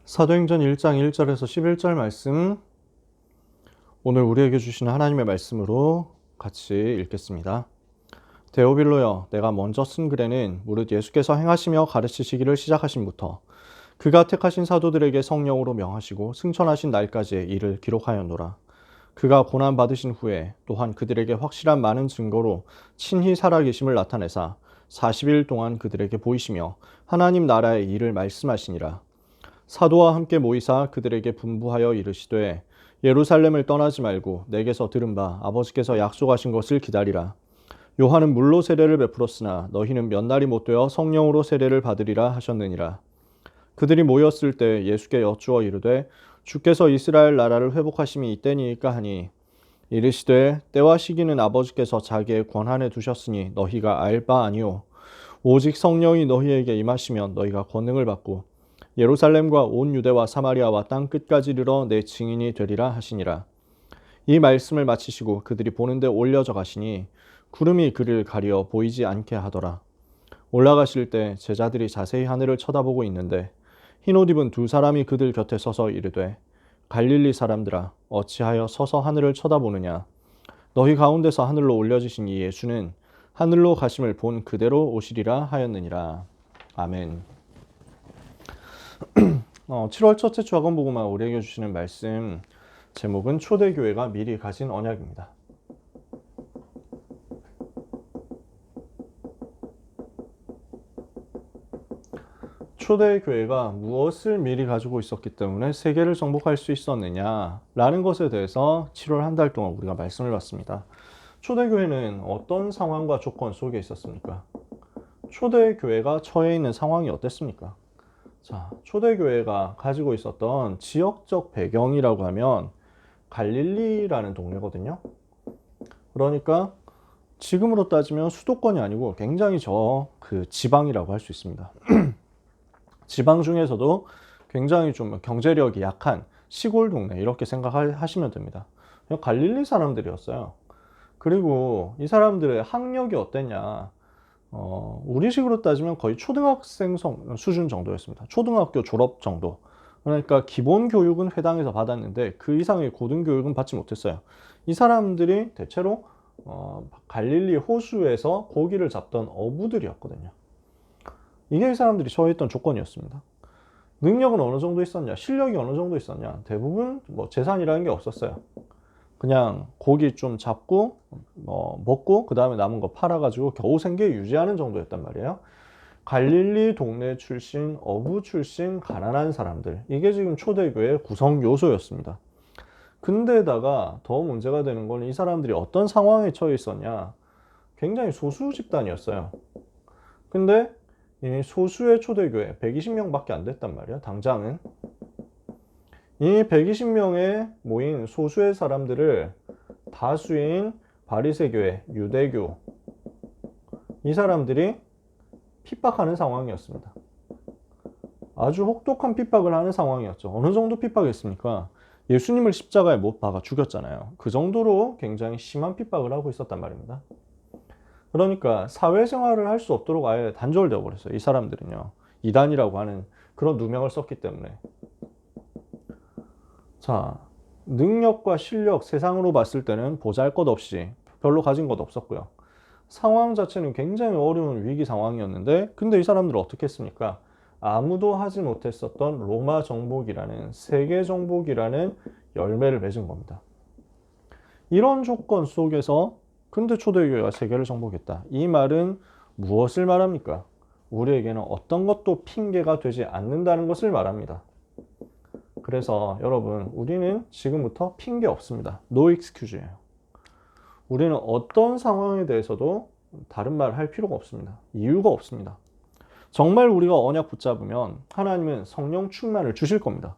사도행전 1장 1절에서 11절 말씀, 오늘 우리에게 주시는 하나님의 말씀으로 같이 읽겠습니다. 데오빌로여, 내가 먼저 쓴 글에는 무릇 예수께서 행하시며 가르치시기를 시작하심부터 그가 택하신 사도들에게 성령으로 명하시고 승천하신 날까지의 일을 기록하였노라. 그가 고난받으신 후에 또한 그들에게 확실한 많은 증거로 친히 살아계심을 나타내사 40일 동안 그들에게 보이시며 하나님 나라의 일을 말씀하시니라. 사도와 함께 모이사 그들에게 분부하여 이르시되 예루살렘을 떠나지 말고 내게서 들은 바 아버지께서 약속하신 것을 기다리라. 요한은 물로 세례를 베풀었으나 너희는 몇 날이 못 되어 성령으로 세례를 받으리라 하셨느니라. 그들이 모였을 때 예수께 여쭈어 이르되 주께서 이스라엘 나라를 회복하심이 이때니까 하니 이르시되 때와 시기는 아버지께서 자기의 권한에 두셨으니 너희가 알 바 아니오. 오직 성령이 너희에게 임하시면 너희가 권능을 받고 예루살렘과 온 유대와 사마리아와 땅 끝까지 이르러 내 증인이 되리라 하시니라. 이 말씀을 마치시고 그들이 보는 데 올려져 가시니 구름이 그를 가리어 보이지 않게 하더라. 올라가실 때 제자들이 자세히 하늘을 쳐다보고 있는데 흰옷 입은 두 사람이 그들 곁에 서서 이르되 갈릴리 사람들아 어찌하여 서서 하늘을 쳐다보느냐. 너희 가운데서 하늘로 올려지신 이 예수는 하늘로 가심을 본 그대로 오시리라 하였느니라. 아멘. 7월 첫째 주 학원 보고만 우리에게 주시는 말씀 제목은 초대교회가 미리 가진 언약입니다. 초대교회가 무엇을 미리 가지고 있었기 때문에 세계를 정복할 수 있었느냐라는 것에 대해서 7월 한 달 동안 우리가 말씀을 봤습니다. 초대교회는 어떤 상황과 조건 속에 있었습니까? 초대교회가 처해 있는 상황이 어땠습니까? 자, 초대교회가 가지고 있었던 지역적 배경이라고 하면 갈릴리라는 동네거든요. 그러니까 지금으로 따지면 수도권이 아니고 굉장히 지방이라고 할 수 있습니다. 지방 중에서도 굉장히 좀 경제력이 약한 시골 동네 이렇게 생각하시면 됩니다. 갈릴리 사람들이었어요. 그리고 이 사람들의 학력이 어땠냐? 우리식으로 따지면 거의 초등학생 수준 정도였습니다. 초등학교 졸업 정도. 그러니까 기본 교육은 회당에서 받았는데 그 이상의 고등 교육은 받지 못했어요. 이 사람들이 대체로 갈릴리 호수에서 고기를 잡던 어부들이었거든요. 이게 이 사람들이 처해있던 조건이었습니다. 능력은 어느 정도 있었냐, 실력이 어느 정도 있었냐, 대부분 재산이라는 게 없었어요. 그냥 고기 좀 잡고 먹고 그 다음에 남은 거 팔아가지고 겨우 생계 유지하는 정도였단 말이에요. 갈릴리 동네 출신, 어부 출신, 가난한 사람들, 이게 지금 초대교회의 구성 요소였습니다. 근데다가 더 문제가 되는 건 이 사람들이 어떤 상황에 처해 있었냐, 굉장히 소수 집단이었어요. 근데 이 소수의 초대교회 120명밖에 안 됐단 말이에요. 당장은 이 120명에 모인 소수의 사람들을 다수인 바리새교회, 유대교, 이 사람들이 핍박하는 상황이었습니다. 아주 혹독한 핍박을 하는 상황이었죠. 어느 정도 핍박했습니까? 예수님을 십자가에 못 박아 죽였잖아요. 그 정도로 굉장히 심한 핍박을 하고 있었단 말입니다. 그러니까 사회생활을 할 수 없도록 아예 단절되어 버렸어요. 이 사람들은요. 이단이라고 하는 그런 누명을 썼기 때문에. 자, 능력과 실력 세상으로 봤을 때는 보잘것없이 별로 가진 것 없었고요. 상황 자체는 굉장히 어려운 위기 상황이었는데 근데 이 사람들은 어떻게 했습니까? 아무도 하지 못했었던 로마 정복이라는 세계 정복이라는 열매를 맺은 겁니다. 이런 조건 속에서 근데 초대교회가 세계를 정복했다. 이 말은 무엇을 말합니까? 우리에게는 어떤 것도 핑계가 되지 않는다는 것을 말합니다. 그래서 여러분, 우리는 지금부터 핑계 없습니다. No excuse예요. 우리는 어떤 상황에 대해서도 다른 말 할 필요가 없습니다. 이유가 없습니다. 정말 우리가 언약 붙잡으면 하나님은 성령 충만을 주실 겁니다.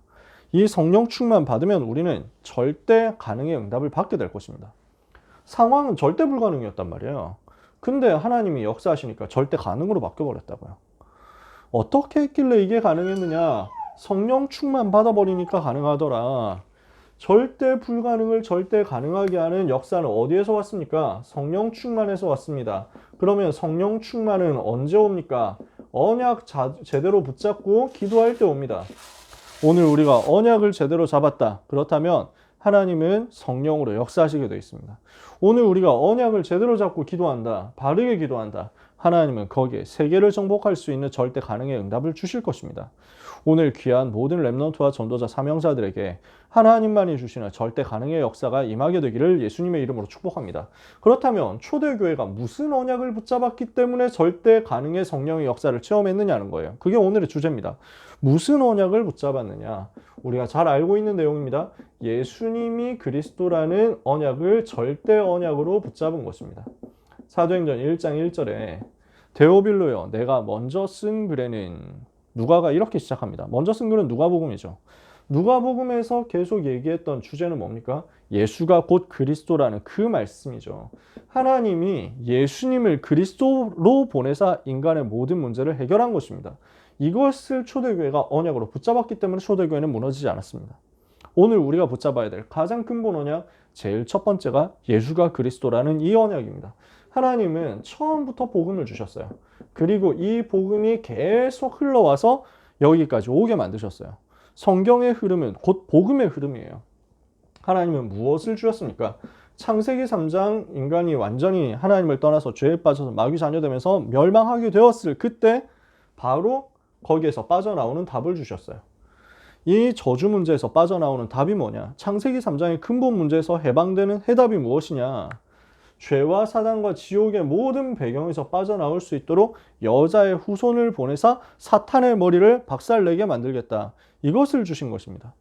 이 성령 충만 받으면 우리는 절대 가능의 응답을 받게 될 것입니다. 상황은 절대 불가능이었단 말이에요. 근데 하나님이 역사하시니까 절대 가능으로 바뀌어버렸다고요. 어떻게 했길래 이게 가능했느냐? 성령 충만 받아버리니까 가능하더라. 절대 불가능을 절대 가능하게 하는 역사는 어디에서 왔습니까? 성령 충만에서 왔습니다. 그러면 성령 충만은 언제 옵니까? 언약 제대로 붙잡고 기도할 때 옵니다. 오늘 우리가 언약을 제대로 잡았다. 그렇다면 하나님은 성령으로 역사하시게 되어 있습니다. 오늘 우리가 언약을 제대로 잡고 기도한다. 바르게 기도한다. 하나님은 거기에 세계를 정복할 수 있는 절대 가능의 응답을 주실 것입니다. 오늘 귀한 모든 렘넌트와 전도자 사명자들에게 하나님만이 주시는 절대 가능의 역사가 임하게 되기를 예수님의 이름으로 축복합니다. 그렇다면 초대교회가 무슨 언약을 붙잡았기 때문에 절대 가능의 성령의 역사를 체험했느냐는 거예요. 그게 오늘의 주제입니다. 무슨 언약을 붙잡았느냐? 우리가 잘 알고 있는 내용입니다. 예수님이 그리스도라는 언약을 절대 언약으로 붙잡은 것입니다. 사도행전 1장 1절에 데오빌로여 내가 먼저 쓴 글에는 누가가 이렇게 시작합니다. 먼저 쓴 글은 누가복음이죠. 누가복음에서 계속 얘기했던 주제는 뭡니까? 예수가 곧 그리스도라는 그 말씀이죠. 하나님이 예수님을 그리스도로 보내사 인간의 모든 문제를 해결한 것입니다. 이것을 초대교회가 언약으로 붙잡았기 때문에 초대교회는 무너지지 않았습니다. 오늘 우리가 붙잡아야 될 가장 근본 언약, 제일 첫 번째가 예수가 그리스도라는 이 언약입니다. 하나님은 처음부터 복음을 주셨어요. 그리고 이 복음이 계속 흘러와서 여기까지 오게 만드셨어요. 성경의 흐름은 곧 복음의 흐름이에요. 하나님은 무엇을 주셨습니까? 창세기 3장 인간이 완전히 하나님을 떠나서 죄에 빠져서 마귀 자녀되면서 멸망하게 되었을 그때 바로 거기에서 빠져나오는 답을 주셨어요. 이 저주 문제에서 빠져나오는 답이 뭐냐? 창세기 3장의 근본 문제에서 해방되는 해답이 무엇이냐? 죄와 사단과 지옥의 모든 배경에서 빠져나올 수 있도록 여자의 후손을 보내사 사탄의 머리를 박살내게 만들겠다. 이것을 주신 것입니다.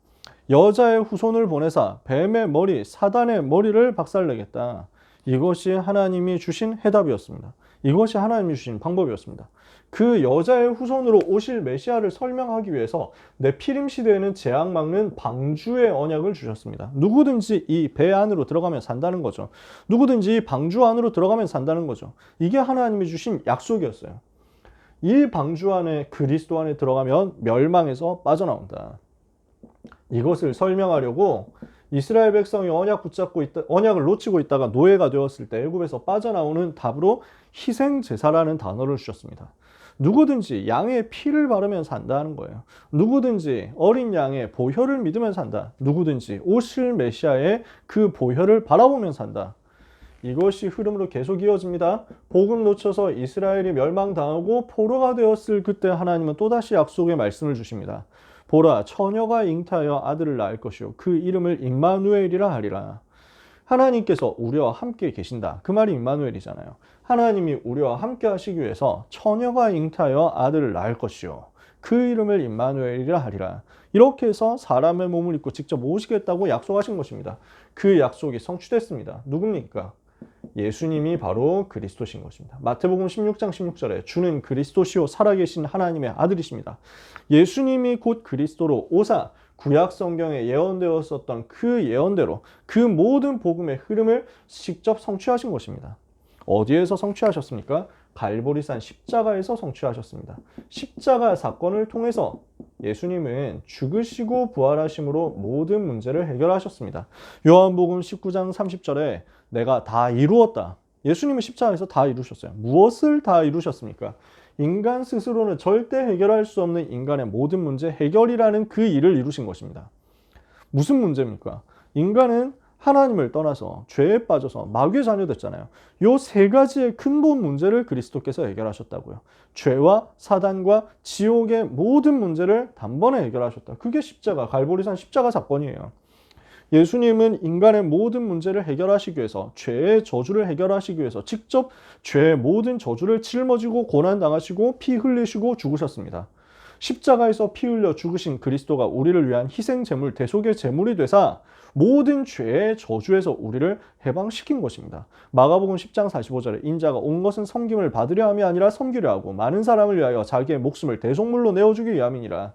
여자의 후손을 보내사 뱀의 머리, 사단의 머리를 박살내겠다. 이것이 하나님이 주신 해답이었습니다. 이것이 하나님이 주신 방법이었습니다. 그 여자의 후손으로 오실 메시아를 설명하기 위해서 네피림 시대에는 재앙 막는 방주의 언약을 주셨습니다. 누구든지 이 배 안으로 들어가면 산다는 거죠. 누구든지 이 방주 안으로 들어가면 산다는 거죠. 이게 하나님이 주신 약속이었어요. 이 방주 안에 그리스도 안에 들어가면 멸망에서 빠져나온다. 이것을 설명하려고 이스라엘 백성이 언약을 놓치고 있다가 노예가 되었을 때 애굽에서 빠져나오는 답으로 희생 제사라는 단어를 주셨습니다. 누구든지 양의 피를 바르면 산다는 거예요. 누구든지 어린 양의 보혈을 믿으면 산다. 누구든지 오실 메시아의 그 보혈을 바라보면 산다. 이것이 흐름으로 계속 이어집니다. 복음 놓쳐서 이스라엘이 멸망당하고 포로가 되었을 그때 하나님은 또다시 약속의 말씀을 주십니다. 보라, 처녀가 잉태하여 아들을 낳을 것이요 그 이름을 임마누엘이라 하리라. 하나님께서 우리와 함께 계신다. 그 말이 임마누엘이잖아요. 하나님이 우리와 함께 하시기 위해서 처녀가 잉태하여 아들을 낳을 것이요 그 이름을 임마누엘이라 하리라. 이렇게 해서 사람의 몸을 입고 직접 오시겠다고 약속하신 것입니다. 그 약속이 성취됐습니다. 누굽니까? 예수님이 바로 그리스도신 것입니다. 마태복음 16장 16절에 주는 그리스도시요 살아계신 하나님의 아들이십니다. 예수님이 곧 그리스도로 오사 구약 성경에 예언되었었던 그 예언대로 그 모든 복음의 흐름을 직접 성취하신 것입니다. 어디에서 성취하셨습니까? 갈보리산 십자가에서 성취하셨습니다. 십자가 사건을 통해서 예수님은 죽으시고 부활하심으로 모든 문제를 해결하셨습니다. 요한복음 19장 30절에 내가 다 이루었다. 예수님은 십자가에서 다 이루셨어요. 무엇을 다 이루셨습니까? 인간 스스로는 절대 해결할 수 없는 인간의 모든 문제 해결이라는 그 일을 이루신 것입니다. 무슨 문제입니까? 인간은 하나님을 떠나서 죄에 빠져서 마귀의 자녀 됐잖아요. 요 세 가지의 근본 문제를 그리스도께서 해결하셨다고요. 죄와 사단과 지옥의 모든 문제를 단번에 해결하셨다. 그게 십자가, 갈보리산 십자가 사건이에요. 예수님은 인간의 모든 문제를 해결하시기 위해서 죄의 저주를 해결하시기 위해서 직접 죄의 모든 저주를 짊어지고 고난당하시고 피 흘리시고 죽으셨습니다. 십자가에서 피 흘려 죽으신 그리스도가 우리를 위한 희생 제물, 대속의 제물이 되사 모든 죄의 저주에서 우리를 해방시킨 것입니다. 마가복음 10장 45절에 인자가 온 것은 섬김을 받으려 함이 아니라 섬기려 하고 많은 사람을 위하여 자기의 목숨을 대속물로 내어주기 위함이니라.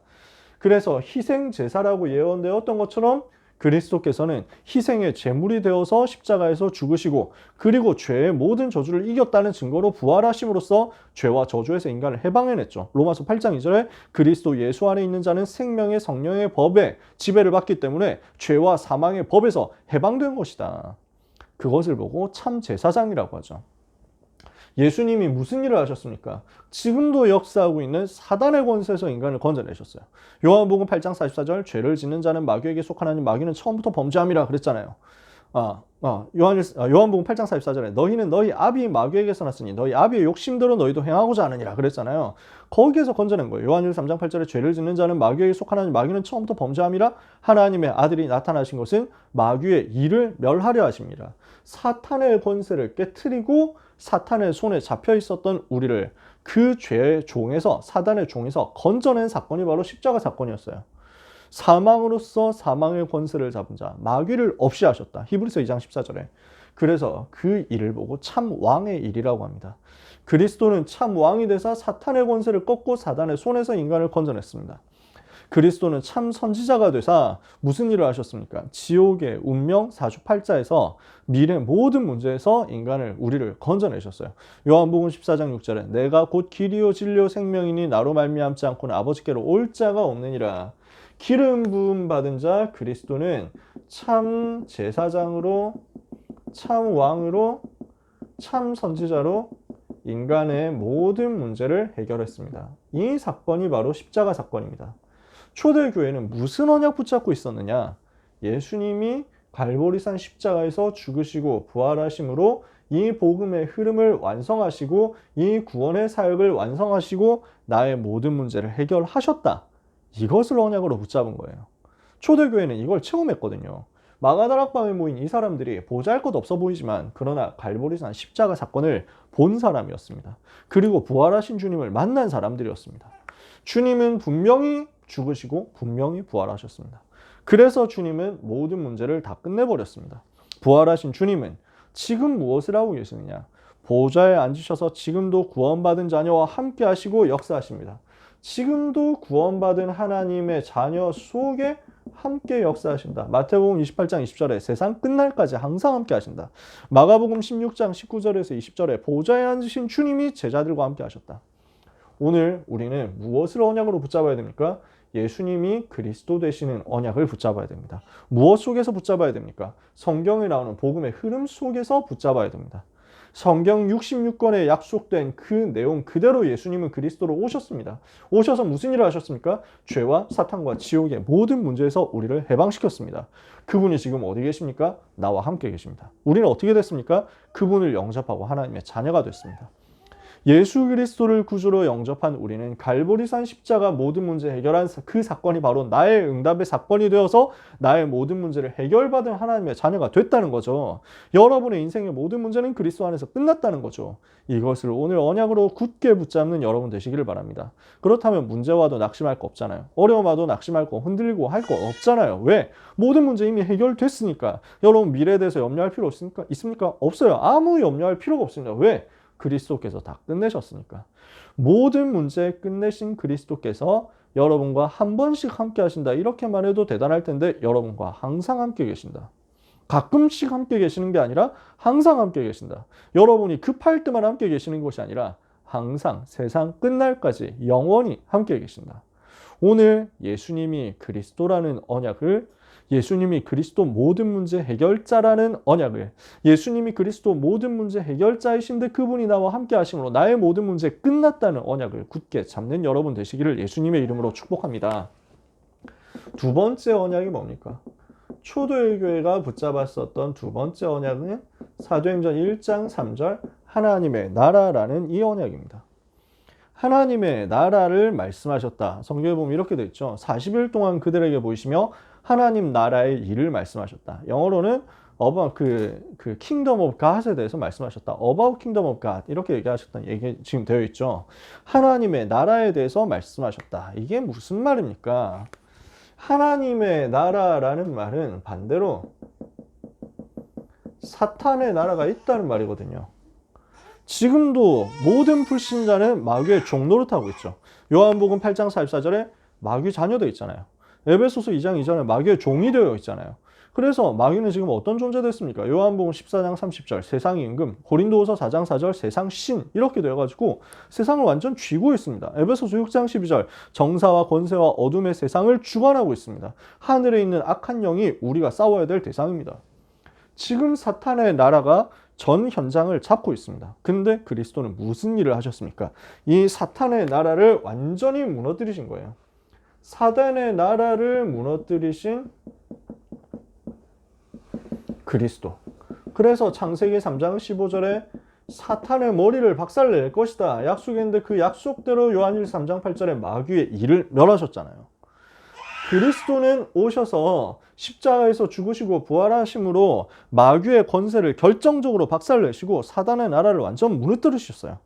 그래서 희생 제사라고 예언되었던 것처럼 그리스도께서는 희생의 제물이 되어서 십자가에서 죽으시고 그리고 죄의 모든 저주를 이겼다는 증거로 부활하심으로써 죄와 저주에서 인간을 해방해냈죠. 로마서 8장 2절에 그리스도 예수 안에 있는 자는 생명의 성령의 법에 지배를 받기 때문에 죄와 사망의 법에서 해방된 것이다. 그것을 보고 참 제사장이라고 하죠. 예수님이 무슨 일을 하셨습니까? 지금도 역사하고 있는 사단의 권세에서 인간을 건져내셨어요. 요한복음 8장 44절, 죄를 짓는 자는 마귀에게 속하나니 마귀는 처음부터 범죄함이라 그랬잖아요. 요한복음 8장 44절에 너희는 너희 아비 마귀에게서 났으니 너희 아비의 욕심대로 너희도 행하고자 하느니라 그랬잖아요. 거기에서 건져낸 거예요. 요한일서 3장 8절에 죄를 짓는 자는 마귀에게 속하나니 마귀는 처음부터 범죄함이라 하나님의 아들이 나타나신 것은 마귀의 일을 멸하려 하십니다. 사탄의 권세를 깨트리고 사탄의 손에 잡혀 있었던 우리를 그 죄의 종에서, 사단의 종에서 건져낸 사건이 바로 십자가 사건이었어요. 사망으로서 사망의 권세를 잡은 자, 마귀를 없이 하셨다. 히브리서 2장 14절에. 그래서 그 일을 보고 참 왕의 일이라고 합니다. 그리스도는 참 왕이 되사 사탄의 권세를 꺾고 사단의 손에서 인간을 건져냈습니다. 그리스도는 참 선지자가 되사 무슨 일을 하셨습니까? 지옥의 운명 사주팔자에서 미래 모든 문제에서 우리를 건져내셨어요. 요한복음 14장 6절에 내가 곧 길이요 진리요 생명이니 나로 말미암지 않고는 아버지께로 올 자가 없느니라. 기름 부음 받은 자 그리스도는 참 제사장으로, 참 왕으로, 참 선지자로 인간의 모든 문제를 해결했습니다. 이 사건이 바로 십자가 사건입니다. 초대교회는 무슨 언약 붙잡고 있었느냐? 예수님이 갈보리산 십자가에서 죽으시고 부활하심으로 이 복음의 흐름을 완성하시고 이 구원의 사역을 완성하시고 나의 모든 문제를 해결하셨다. 이것을 언약으로 붙잡은 거예요. 초대교회는 이걸 체험했거든요. 마가다락방에 모인 이 사람들이 보잘것 없어 보이지만 그러나 갈보리산 십자가 사건을 본 사람이었습니다. 그리고 부활하신 주님을 만난 사람들이었습니다. 주님은 분명히 죽으시고 분명히 부활하셨습니다. 그래서 주님은 모든 문제를 다 끝내버렸습니다. 부활하신 주님은 지금 무엇을 하고 계시느냐? 보좌에 앉으셔서 지금도 구원받은 자녀와 함께 하시고 역사하십니다. 지금도 구원받은 하나님의 자녀 속에 함께 역사하신다. 마태복음 28장 20절에 세상 끝날까지 항상 함께 하신다. 마가복음 16장 19절에서 20절에 보좌에 앉으신 주님이 제자들과 함께 하셨다. 오늘 우리는 무엇을 언약으로 붙잡아야 됩니까? 예수님이 그리스도 되시는 언약을 붙잡아야 됩니다. 무엇 속에서 붙잡아야 됩니까? 성경에 나오는 복음의 흐름 속에서 붙잡아야 됩니다. 성경 66권에 약속된 그 내용 그대로 예수님은 그리스도로 오셨습니다. 오셔서 무슨 일을 하셨습니까? 죄와 사탄과 지옥의 모든 문제에서 우리를 해방시켰습니다. 그분이 지금 어디 계십니까? 나와 함께 계십니다. 우리는 어떻게 됐습니까? 그분을 영접하고 하나님의 자녀가 됐습니다. 예수 그리스도를 구주로 영접한 우리는 갈보리산 십자가 모든 문제 해결한 그 사건이 바로 나의 응답의 사건이 되어서 나의 모든 문제를 해결받은 하나님의 자녀가 됐다는 거죠. 여러분의 인생의 모든 문제는 그리스도 안에서 끝났다는 거죠. 이것을 오늘 언약으로 굳게 붙잡는 여러분 되시기를 바랍니다. 그렇다면 문제와도 낙심할 거 없잖아요. 어려움 와도 낙심할 거 흔들리고 할 거 없잖아요. 왜? 모든 문제 이미 해결됐으니까. 여러분 미래에 대해서 염려할 필요 있습니까? 없어요. 아무 염려할 필요가 없습니다. 왜? 그리스도께서 다 끝내셨으니까. 모든 문제 끝내신 그리스도께서 여러분과 한 번씩 함께 하신다. 이렇게만 해도 대단할 텐데 여러분과 항상 함께 계신다. 가끔씩 함께 계시는 게 아니라 항상 함께 계신다. 여러분이 급할 때만 함께 계시는 것이 아니라 항상 세상 끝날까지 영원히 함께 계신다. 오늘 예수님이 그리스도라는 언약을, 예수님이 그리스도 모든 문제 해결자라는 언약을, 예수님이 그리스도 모든 문제 해결자이신데 그분이 나와 함께 하심으로 나의 모든 문제 끝났다는 언약을 굳게 잡는 여러분 되시기를 예수님의 이름으로 축복합니다. 두 번째 언약이 뭡니까? 초대교회가 붙잡았었던 두 번째 언약은 사도행전 1장 3절 하나님의 나라라는 이 언약입니다. 하나님의 나라를 말씀하셨다. 성경에 보면 이렇게 되어 있죠. 40일 동안 그들에게 보이시며 하나님 나라의 일을 말씀하셨다. 영어로는 about 그 kingdom of God에 대해서 말씀하셨다. about kingdom of God 이렇게 얘기하셨다는 얘기 지금 되어 있죠. 하나님의 나라에 대해서 말씀하셨다. 이게 무슨 말입니까? 하나님의 나라라는 말은 반대로 사탄의 나라가 있다는 말이거든요. 지금도 모든 불신자는 마귀의 종노릇하고 있죠. 요한복음 8장 44절에 마귀 자녀되어 있잖아요. 에베소서 2장 2절에 마귀의 종이 되어 있잖아요. 그래서 마귀는 지금 어떤 존재 됐습니까? 요한복음 14장 30절 세상의 임금, 고린도후서 4장 4절 세상 신 이렇게 되어가지고 세상을 완전 쥐고 있습니다. 에베소서 6장 12절 정사와 권세와 어둠의 세상을 주관하고 있습니다. 하늘에 있는 악한 영이 우리가 싸워야 될 대상입니다. 지금 사탄의 나라가 전 현장을 잡고 있습니다. 근데 그리스도는 무슨 일을 하셨습니까? 이 사탄의 나라를 완전히 무너뜨리신 거예요. 사단의 나라를 무너뜨리신 그리스도. 그래서 창세기 3장 15절에 사탄의 머리를 박살낼 것이다 약속했는데 그 약속대로 요한일서 3장 8절에 마귀의 일을 멸하셨잖아요. 그리스도는 오셔서 십자가에서 죽으시고 부활하심으로 마귀의 권세를 결정적으로 박살내시고 사단의 나라를 완전 무너뜨리셨어요.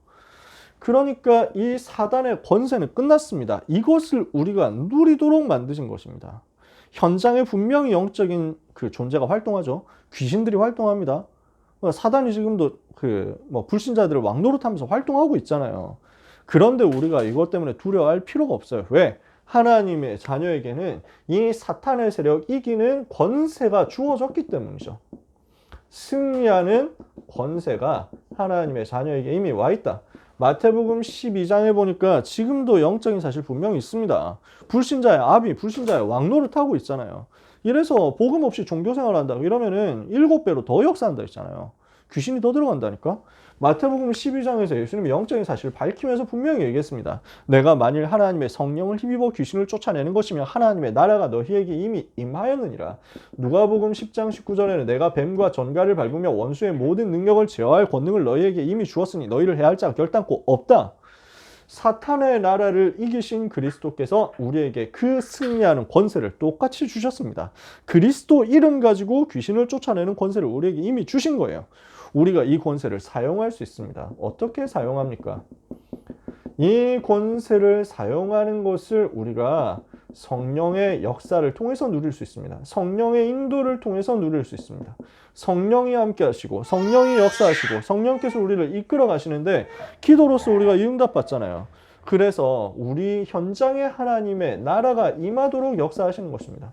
그러니까 이 사단의 권세는 끝났습니다. 이것을 우리가 누리도록 만드신 것입니다. 현장에 분명히 영적인 그 존재가 활동하죠. 귀신들이 활동합니다. 사단이 지금도 불신자들을 왕노릇하면서 활동하고 있잖아요. 그런데 우리가 이것 때문에 두려워할 필요가 없어요. 왜? 하나님의 자녀에게는 이 사탄의 세력 이기는 권세가 주어졌기 때문이죠. 승리하는 권세가 하나님의 자녀에게 이미 와 있다. 마태복음 12장에 보니까 지금도 영적인 사실 분명히 있습니다. 불신자의 아비, 불신자의 왕노릇하고 있잖아요. 이래서 복음 없이 종교생활한다 이러면은 7배로 더 역사한다 했잖아요. 귀신이 더 들어간다니까. 마태복음 12장에서 예수님이 영적인 사실을 밝히면서 분명히 얘기했습니다. 내가 만일 하나님의 성령을 힘입어 귀신을 쫓아내는 것이면 하나님의 나라가 너희에게 이미 임하였느니라. 누가복음 10장 19절에는 내가 뱀과 전갈을 밟으며 원수의 모든 능력을 제어할 권능을 너희에게 이미 주었으니 너희를 해할 자가 결단코 없다. 사탄의 나라를 이기신 그리스도께서 우리에게 그 승리하는 권세를 똑같이 주셨습니다. 그리스도 이름 가지고 귀신을 쫓아내는 권세를 우리에게 이미 주신 거예요. 우리가 이 권세를 사용할 수 있습니다. 어떻게 사용합니까? 이 권세를 사용하는 것을 우리가 성령의 역사를 통해서 누릴 수 있습니다. 성령의 인도를 통해서 누릴 수 있습니다. 성령이 함께 하시고 성령이 역사하시고 성령께서 우리를 이끌어 가시는데 기도로서 우리가 이 응답 받잖아요. 그래서 우리 현장에 하나님의 나라가 임하도록 역사하시는 것입니다.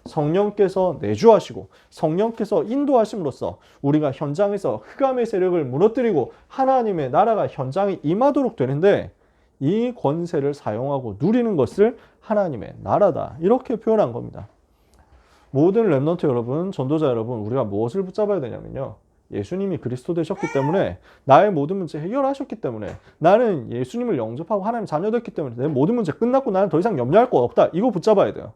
성령께서 내주하시고 성령께서 인도하심으로써 우리가 현장에서 흑암의 세력을 무너뜨리고 하나님의 나라가 현장에 임하도록 되는데 이 권세를 사용하고 누리는 것을 하나님의 나라다 이렇게 표현한 겁니다. 모든 렘넌트 여러분, 전도자 여러분, 우리가 무엇을 붙잡아야 되냐면요. 예수님이 그리스도 되셨기 때문에 나의 모든 문제 해결하셨기 때문에 나는 예수님을 영접하고 하나님 자녀 됐기 때문에 내 모든 문제 끝났고 나는 더 이상 염려할 거 없다. 이거 붙잡아야 돼요.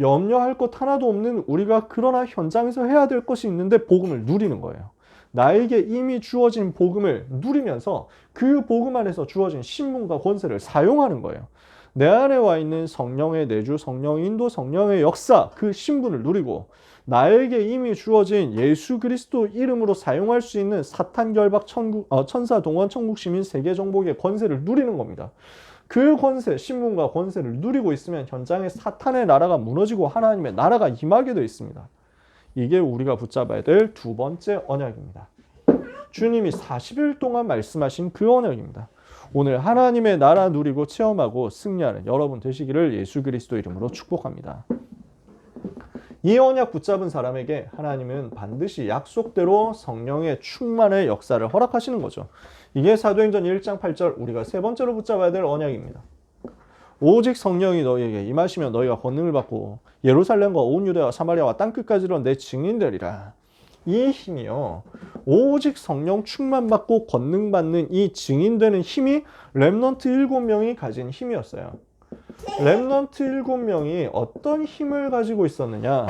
염려할 것 하나도 없는 우리가 그러나 현장에서 해야 될 것이 있는데 복음을 누리는 거예요. 나에게 이미 주어진 복음을 누리면서 그 복음 안에서 주어진 신분과 권세를 사용하는 거예요. 내 안에 와 있는 성령의 내주, 성령의 인도, 성령의 역사, 그 신분을 누리고 나에게 이미 주어진 예수 그리스도 이름으로 사용할 수 있는 사탄 결박 천사 동원 천국 시민 세계 정복의 권세를 누리는 겁니다. 그 권세, 신분과 권세를 누리고 있으면 현장에 사탄의 나라가 무너지고 하나님의 나라가 임하게 되어 있습니다. 이게 우리가 붙잡아야 될 두 번째 언약입니다. 주님이 40일 동안 말씀하신 그 언약입니다. 오늘 하나님의 나라 누리고 체험하고 승리하는 여러분 되시기를 예수 그리스도 이름으로 축복합니다. 이 언약 붙잡은 사람에게 하나님은 반드시 약속대로 성령의 충만의 역사를 허락하시는 거죠. 이게 사도행전 1장 8절 우리가 세 번째로 붙잡아야 될 언약입니다. 오직 성령이 너희에게 임하시면 너희가 권능을 받고 예루살렘과 온 유대와 사마리아와 땅끝까지로 내 증인되리라. 이 힘이요. 오직 성령 충만 받고 권능 받는 이 증인되는 힘이 렘넌트 7명이 가진 힘이었어요. 렘넌트 7명이 어떤 힘을 가지고 있었느냐?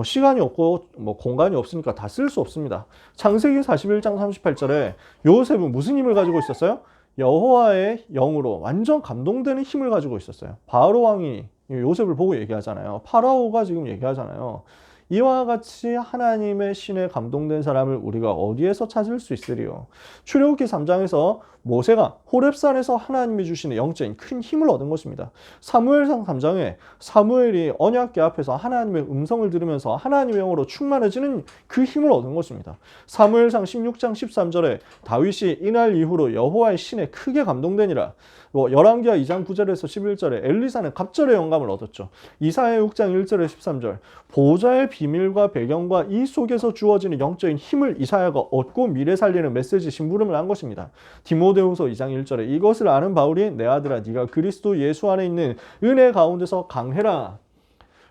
시간이 없고 공간이 없으니까 다 쓸 수 없습니다. 창세기 41장 38절에 요셉은 무슨 힘을 가지고 있었어요? 여호와의 영으로 완전 감동되는 힘을 가지고 있었어요. 바로 왕이 요셉을 보고 얘기하잖아요. 파라오가 지금 얘기하잖아요. 이와 같이 하나님의 신에 감동된 사람을 우리가 어디에서 찾을 수 있으리요? 출애굽기 3장에서 모세가 호렙산에서 하나님이 주시는 영적인 큰 힘을 얻은 것입니다. 사무엘상 3장에 사무엘이 언약궤 앞에서 하나님의 음성을 들으면서 하나님의 영으로 충만해지는 그 힘을 얻은 것입니다. 사무엘상 16장 13절에 다윗이 이날 이후로 여호와의 신에 크게 감동되니라. 열왕기하 2장 9절에서 11절에 엘리사는 갑절의 영감을 얻었죠. 이사야 6장 1절에 13절 보좌의 비밀과 배경과 이 속에서 주어지는 영적인 힘을 이사야가 얻고 미래 살리는 메시지 심부름을 한 것입니다. 디모데후서 2장 1절에 이것을 아는 바울이 내 아들아 네가 그리스도 예수 안에 있는 은혜 가운데서 강해라.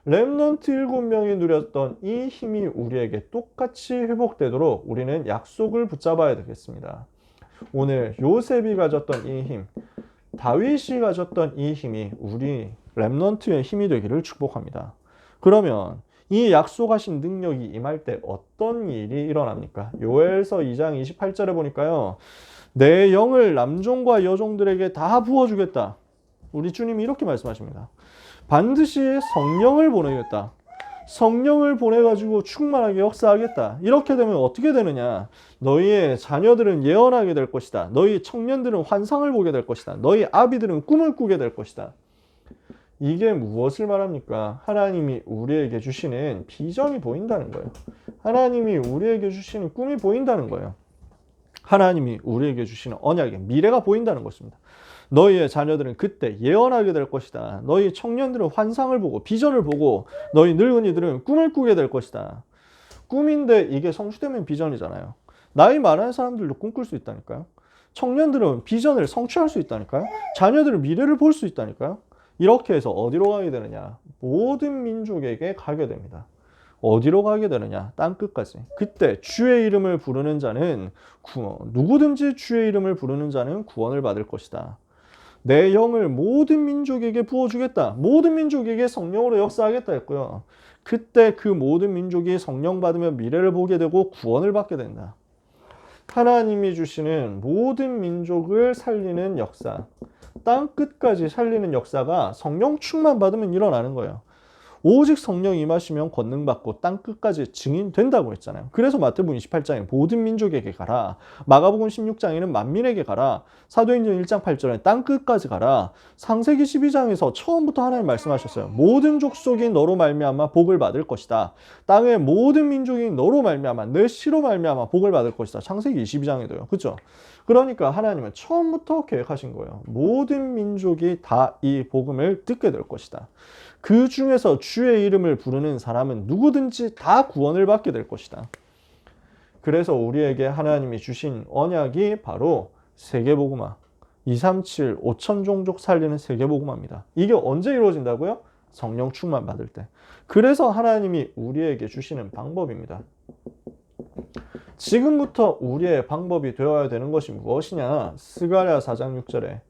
렘넌트 7명이 누렸던 이 힘이 우리에게 똑같이 회복되도록 우리는 약속을 붙잡아야 되겠습니다. 오늘 요셉이 가졌던 이 힘, 다윗이 가졌던 이 힘이 우리 렘넌트의 힘이 되기를 축복합니다. 그러면 이 약속하신 능력이 임할 때 어떤 일이 일어납니까? 요엘서 2장 28절에 보니까요. 내 영을 남종과 여종들에게 다 부어주겠다. 우리 주님이 이렇게 말씀하십니다. 반드시 성령을 보내겠다. 성령을 보내가지고 충만하게 역사하겠다. 이렇게 되면 어떻게 되느냐? 너희의 자녀들은 예언하게 될 것이다. 너희 청년들은 환상을 보게 될 것이다. 너희 아비들은 꿈을 꾸게 될 것이다. 이게 무엇을 말합니까? 하나님이 우리에게 주시는 비전이 보인다는 거예요. 하나님이 우리에게 주시는 꿈이 보인다는 거예요. 하나님이 우리에게 주시는 언약의 미래가 보인다는 것입니다. 너희의 자녀들은 그때 예언하게 될 것이다. 너희 청년들은 환상을 보고 비전을 보고 너희 늙은이들은 꿈을 꾸게 될 것이다. 꿈인데 이게 성취되면 비전이잖아요. 나이 많은 사람들도 꿈꿀 수 있다니까요. 청년들은 비전을 성취할 수 있다니까요. 자녀들은 미래를 볼 수 있다니까요. 이렇게 해서 어디로 가게 되느냐? 모든 민족에게 가게 됩니다. 어디로 가게 되느냐? 땅끝까지. 그때 주의 이름을 부르는 자는 누구든지 주의 이름을 부르는 자는 구원을 받을 것이다. 내 영을 모든 민족에게 부어주겠다. 모든 민족에게 성령으로 역사하겠다 했고요. 그때 그 모든 민족이 성령 받으면 미래를 보게 되고 구원을 받게 된다. 하나님이 주시는 모든 민족을 살리는 역사, 땅 끝까지 살리는 역사가 성령 충만 받으면 일어나는 거예요. 오직 성령 임하시면 권능받고 땅 끝까지 증인된다고 했잖아요. 그래서 마태복음 28장에 모든 민족에게 가라. 마가복음 16장에는 만민에게 가라. 사도행전 1장 8절에 땅 끝까지 가라. 창세기 12장에서 처음부터 하나님 말씀하셨어요. 모든 족속이 너로 말미암아 복을 받을 것이다. 땅의 모든 민족이 너로 말미암아 내 씨로 말미암아 복을 받을 것이다. 창세기 22장에도요. 그렇죠? 그러니까 하나님은 처음부터 계획하신 거예요. 모든 민족이 다 이 복음을 듣게 될 것이다. 그 중에서 주의 이름을 부르는 사람은 누구든지 다 구원을 받게 될 것이다. 그래서 우리에게 하나님이 주신 언약이 바로 세계복음화, 237, 5천 종족 살리는 세계복음화입니다. 이게 언제 이루어진다고요? 성령 충만 받을 때. 그래서 하나님이 우리에게 주시는 방법입니다. 지금부터 우리의 방법이 되어야 되는 것이 무엇이냐? 스가랴 4장 6절에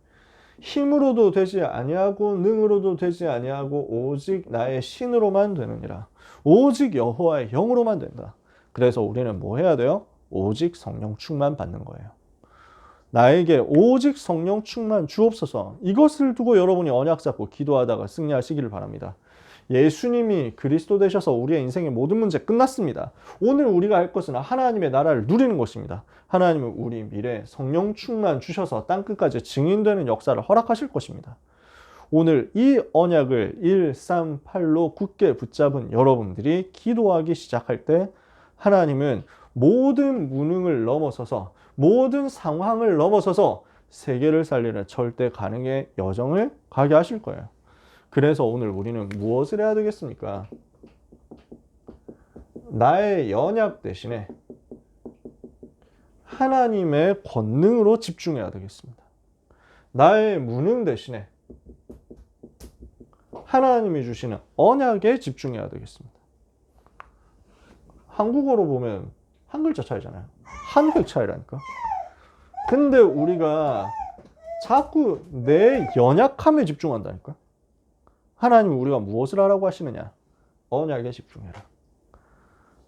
힘으로도 되지 아니하고 능으로도 되지 아니하고 오직 나의 신으로만 되느니라. 오직 여호와의 영으로만 된다. 그래서 우리는 뭐 해야 돼요? 오직 성령 충만 받는 거예요. 나에게 오직 성령 충만 주옵소서. 이것을 두고 여러분이 언약 잡고 기도하다가 승리하시기를 바랍니다. 예수님이 그리스도 되셔서 우리의 인생의 모든 문제 끝났습니다. 오늘 우리가 할 것은 하나님의 나라를 누리는 것입니다. 하나님은 우리 미래에 성령 충만 주셔서 땅끝까지 증인되는 역사를 허락하실 것입니다. 오늘 이 언약을 138로 굳게 붙잡은 여러분들이 기도하기 시작할 때 하나님은 모든 무능을 넘어서서 모든 상황을 넘어서서 세계를 살리는 절대 가능의 여정을 가게 하실 거예요. 그래서 오늘 우리는 무엇을 해야 되겠습니까? 나의 연약 대신에 하나님의 권능으로 집중해야 되겠습니다. 나의 무능 대신에 하나님이 주시는 언약에 집중해야 되겠습니다. 한국어로 보면 한 글자 차이잖아요. 한 획 차이라니까. 근데 우리가 자꾸 내 연약함에 집중한다니까. 하나님이 우리가 무엇을 하라고 하시느냐? 언약에 집중해라.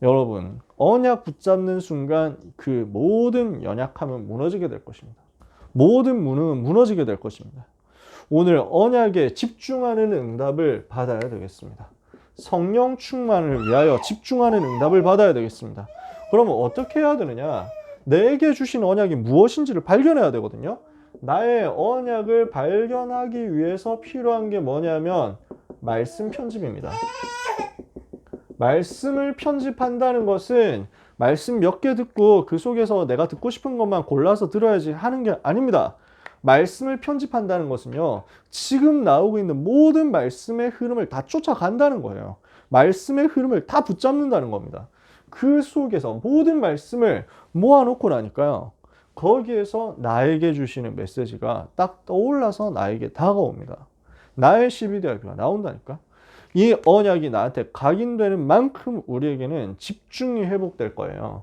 여러분, 언약 붙잡는 순간 그 모든 연약함은 무너지게 될 것입니다. 모든 무능은 무너지게 될 것입니다. 오늘 언약에 집중하는 응답을 받아야 되겠습니다. 성령 충만을 위하여 집중하는 응답을 받아야 되겠습니다. 그러면 어떻게 해야 되느냐? 내게 주신 언약이 무엇인지를 발견해야 되거든요. 나의 언약을 발견하기 위해서 필요한 게 뭐냐면 말씀 편집입니다. 말씀을 편집한다는 것은 말씀 몇 개 듣고 그 속에서 내가 듣고 싶은 것만 골라서 들어야지 하는 게 아닙니다. 말씀을 편집한다는 것은요, 지금 나오고 있는 모든 말씀의 흐름을 다 쫓아간다는 거예요. 말씀의 흐름을 다 붙잡는다는 겁니다. 그 속에서 모든 말씀을 모아놓고 나니까요, 거기에서 나에게 주시는 메시지가 딱 떠올라서 나에게 다가옵니다. 나의 CBDIP가 나온다니까. 이 언약이 나한테 각인되는 만큼 우리에게는 집중이 회복될 거예요.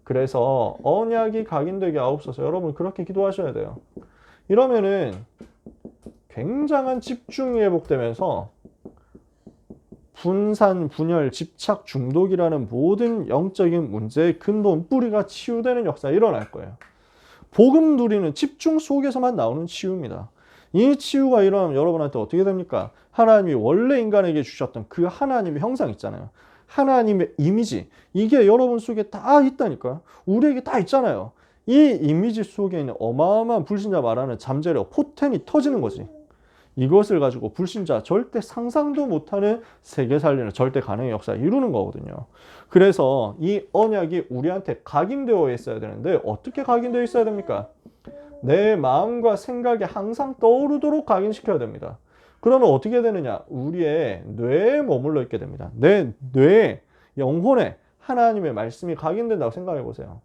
그래서 언약이 각인되게 하옵소서. 여러분 그렇게 기도하셔야 돼요. 이러면은 굉장한 집중이 회복되면서 분산, 분열, 집착, 중독이라는 모든 영적인 문제의 근본, 뿌리가 치유되는 역사가 일어날 거예요. 복음 누리는 집중 속에서만 나오는 치유입니다. 이 치유가 일어나면 여러분한테 어떻게 됩니까? 하나님이 원래 인간에게 주셨던 그 하나님의 형상 있잖아요. 하나님의 이미지, 이게 여러분 속에 다 있다니까요. 우리에게 다 있잖아요. 이 이미지 속에 있는 어마어마한 불신자 말하는 잠재력, 포텐이 터지는 거지. 이것을 가지고 불신자 절대 상상도 못하는 세계 살리는 절대 가능의 역사를 이루는 거거든요. 그래서 이 언약이 우리한테 각인되어 있어야 되는데 어떻게 각인되어 있어야 됩니까? 내 마음과 생각에 항상 떠오르도록 각인시켜야 됩니다. 그러면 어떻게 되느냐? 우리의 뇌에 머물러 있게 됩니다. 내 뇌에, 영혼에 하나님의 말씀이 각인된다고 생각해 보세요.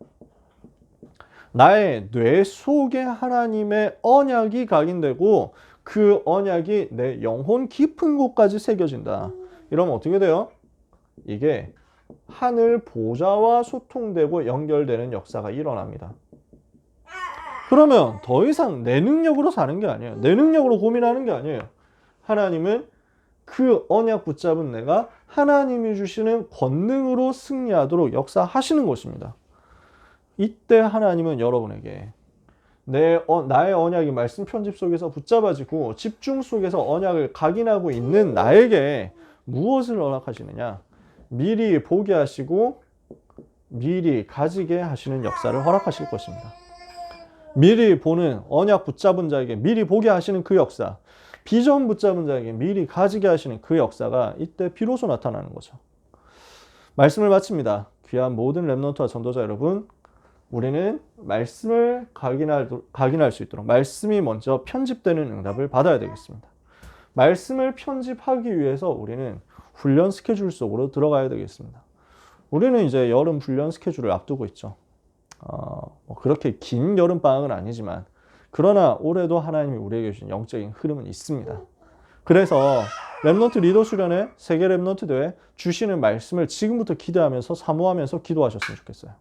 나의 뇌 속에 하나님의 언약이 각인되고 그 언약이 내 영혼 깊은 곳까지 새겨진다. 이러면 어떻게 돼요? 이게 하늘 보좌와 소통되고 연결되는 역사가 일어납니다. 그러면 더 이상 내 능력으로 사는 게 아니에요. 내 능력으로 고민하는 게 아니에요. 하나님은 그 언약 붙잡은 내가 하나님이 주시는 권능으로 승리하도록 역사하시는 것입니다. 이때 하나님은 여러분에게 나의 언약이 말씀 편집 속에서 붙잡아지고 집중 속에서 언약을 각인하고 있는 나에게 무엇을 허락하시느냐? 미리 보게 하시고 미리 가지게 하시는 역사를 허락하실 것입니다. 미리 보는 언약 붙잡은 자에게 미리 보게 하시는 그 역사, 비전 붙잡은 자에게 미리 가지게 하시는 그 역사가 이때 비로소 나타나는 거죠. 말씀을 마칩니다. 귀한 모든 렘넌트와 전도자 여러분, 우리는 말씀을 각인할 수 있도록 말씀이 먼저 편집되는 응답을 받아야 되겠습니다. 말씀을 편집하기 위해서 우리는 훈련 스케줄 속으로 들어가야 되겠습니다. 우리는 이제 여름 훈련 스케줄을 앞두고 있죠. 그렇게 긴 여름방학은 아니지만 그러나 올해도 하나님이 우리에게 주신 영적인 흐름은 있습니다. 그래서 렘넌트 리더 수련회, 세계 렘넌트 대회 주시는 말씀을 지금부터 기대하면서 사모하면서 기도하셨으면 좋겠어요.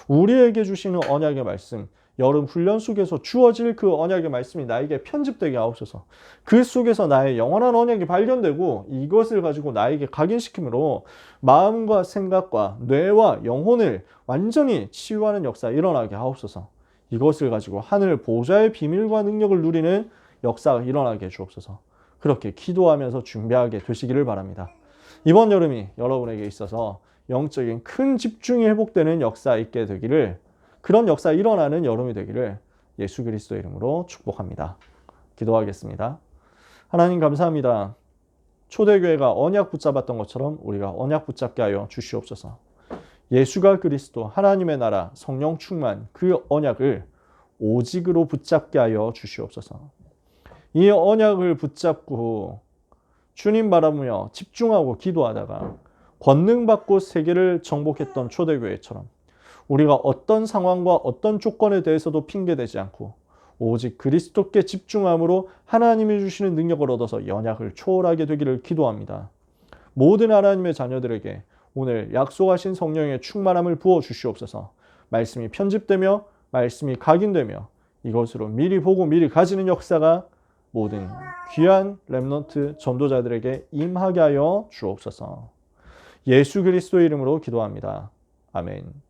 우리에게 주시는 언약의 말씀, 여름 훈련 속에서 주어질 그 언약의 말씀이 나에게 편집되게 하옵소서. 그 속에서 나의 영원한 언약이 발견되고 이것을 가지고 나에게 각인시킴으로 마음과 생각과 뇌와 영혼을 완전히 치유하는 역사가 일어나게 하옵소서. 이것을 가지고 하늘 보좌의 비밀과 능력을 누리는 역사가 일어나게 해주옵소서. 그렇게 기도하면서 준비하게 되시기를 바랍니다. 이번 여름이 여러분에게 있어서 영적인 큰 집중이 회복되는 역사 있게 되기를, 그런 역사 일어나는 여름이 되기를 예수 그리스도의 이름으로 축복합니다. 기도하겠습니다. 하나님 감사합니다. 초대교회가 언약 붙잡았던 것처럼 우리가 언약 붙잡게 하여 주시옵소서. 예수가 그리스도 하나님의 나라 성령 충만 그 언약을 오직으로 붙잡게 하여 주시옵소서. 이 언약을 붙잡고 주님 바라보며 집중하고 기도하다가 권능받고 세계를 정복했던 초대교회처럼 우리가 어떤 상황과 어떤 조건에 대해서도 핑계대지 않고 오직 그리스도께 집중함으로 하나님이 주시는 능력을 얻어서 연약을 초월하게 되기를 기도합니다. 모든 하나님의 자녀들에게 오늘 약속하신 성령의 충만함을 부어 주시옵소서. 말씀이 편집되며 말씀이 각인되며 이것으로 미리 보고 미리 가지는 역사가 모든 귀한 렘넌트 전도자들에게 임하게 하여 주옵소서. 예수 그리스도의 이름으로 기도합니다. 아멘.